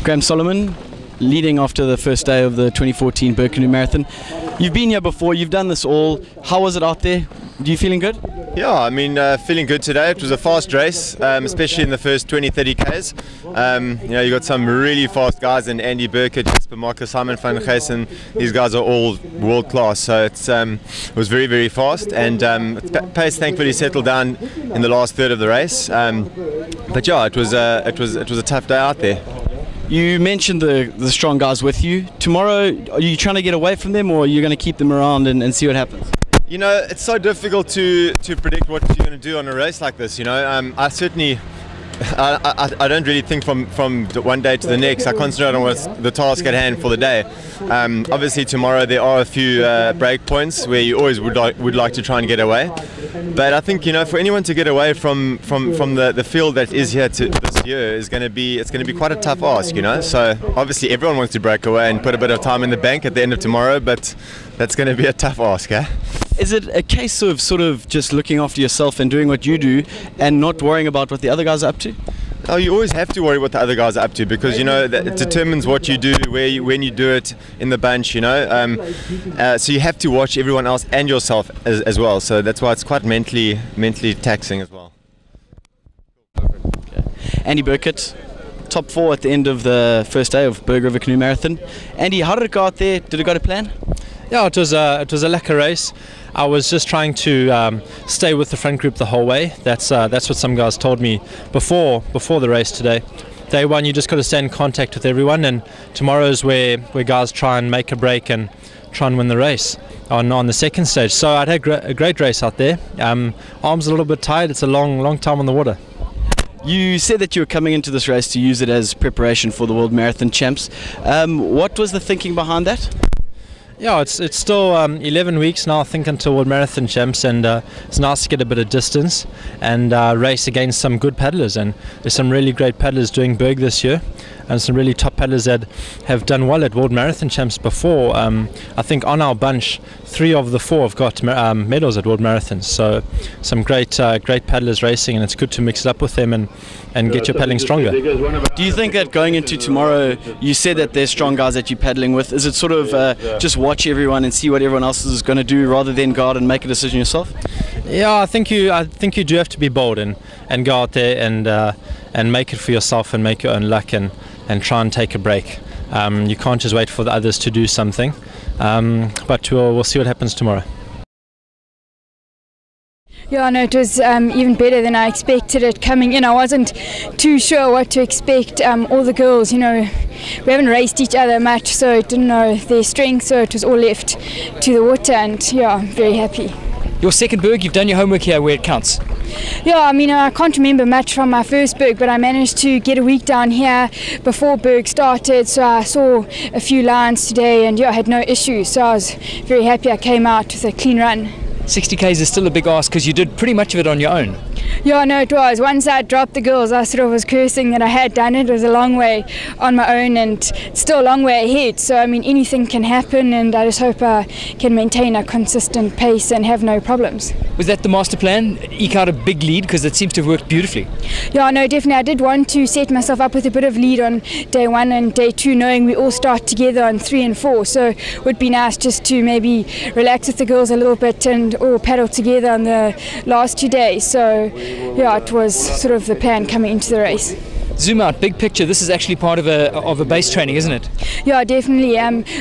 Graham Solomon, leading after the first day of the 2014 Birkenau Marathon. You've been here before, you've done this all. How was it out there? Are you feeling good? Yeah, I mean, feeling good today. It was a fast race, especially in the first 20-30 Ks. You got some really fast guys, and Andy Burkett, Jasper Marcus, Simon van Geysen. These guys are all world class. So it was very, very fast, and pace thankfully settled down in the last third of the race. But yeah, it was a tough day out there. You mentioned the strong guys with you. Tomorrow, are you trying to get away from them, or are you going to keep them around and see what happens? You know, it's so difficult to predict what you're going to do on a race like this. You know, I certainly, I don't really think from one day to the next. I concentrate on what's the task at hand for the day. Obviously, tomorrow there are a few break points where you always would like to try and get away. But I think, you know, for anyone to get away from the field that is here this year is going to be quite a tough ask. You know, so obviously everyone wants to break away and put a bit of time in the bank at the end of tomorrow, but that's going to be a tough ask, eh? Is it a case of sort of just looking after yourself and doing what you do and not worrying about what the other guys are up to? Oh, you always have to worry what the other guys are up to, because you know that it determines what you do, when you do it in the bunch. You know, so you have to watch everyone else and yourself as well. So that's why it's quite mentally taxing as well. Okay. Andy Burkett, top 4 at the end of the first day of Berg River Canoe Marathon. Andy, how did it go out there? Did it go to plan? Yeah, it was a lekker race. I was just trying to stay with the front group the whole way. That's what some guys told me before the race today. Day one, you just got to stay in contact with everyone, and tomorrow's where guys try and make a break and try and win the race on the second stage. So I had a great race out there. Arms a little bit tired. It's a long time on the water. You said that you were coming into this race to use it as preparation for the World Marathon Champs. What was the thinking behind that? Yeah, it's still 11 weeks now, I think, until World Marathon Champs, and it's nice to get a bit of distance and race against some good paddlers. And there's some really great paddlers doing Berg this year, and some really top paddlers that have done well at World Marathon Champs before. I think on our bunch, 3 of the 4 have got medals at World Marathons. So some great paddlers racing, and it's good to mix it up with them and get your paddling stronger. Do you think that going into tomorrow, you said that there's strong guys that you're paddling with, is it sort of just watch everyone and see what everyone else is going to do rather than go out and make a decision yourself? Yeah, I think you do have to be bold and go out there and make it for yourself and make your own luck and try and take a break. You can't just wait for the others to do something, but we'll see what happens tomorrow. Yeah, no, it was even better than I expected it coming in. I wasn't too sure what to expect. All the girls, you know, we haven't raced each other much, so didn't know their strength, so it was all left to the water, and yeah, I'm very happy. Your second Berg, you've done your homework here where it counts. Yeah, I mean, I can't remember much from my first Berg, but I managed to get a week down here before Berg started, so I saw a few lines today, and yeah, I had no issues, so I was very happy I came out with a clean run. 60 Ks is still a big ask because you did pretty much of it on your own. Yeah, no, it was. Once I dropped the girls, I sort of was cursing that I had done it. It was a long way on my own and still a long way ahead. So, I mean, anything can happen, and I just hope I can maintain a consistent pace and have no problems. Was that the master plan? Eke out a big lead, because it seems to have worked beautifully. Yeah, no, definitely. I did want to set myself up with a bit of lead on day 1 and day 2, knowing we all start together on 3 and 4. So it would be nice just to maybe relax with the girls a little bit and all paddle together on the last 2 days. So yeah, it was sort of the plan coming into the race. Zoom out, big picture. This is actually part of a base training, isn't it? Yeah, definitely.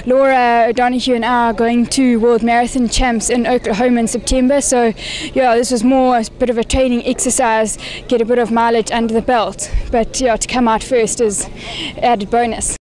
Laura O'Donoghue and I are going to World Marathon Champs in Oklahoma in September. So yeah, this was more a bit of a training exercise, get a bit of mileage under the belt. But yeah, to come out first is added bonus.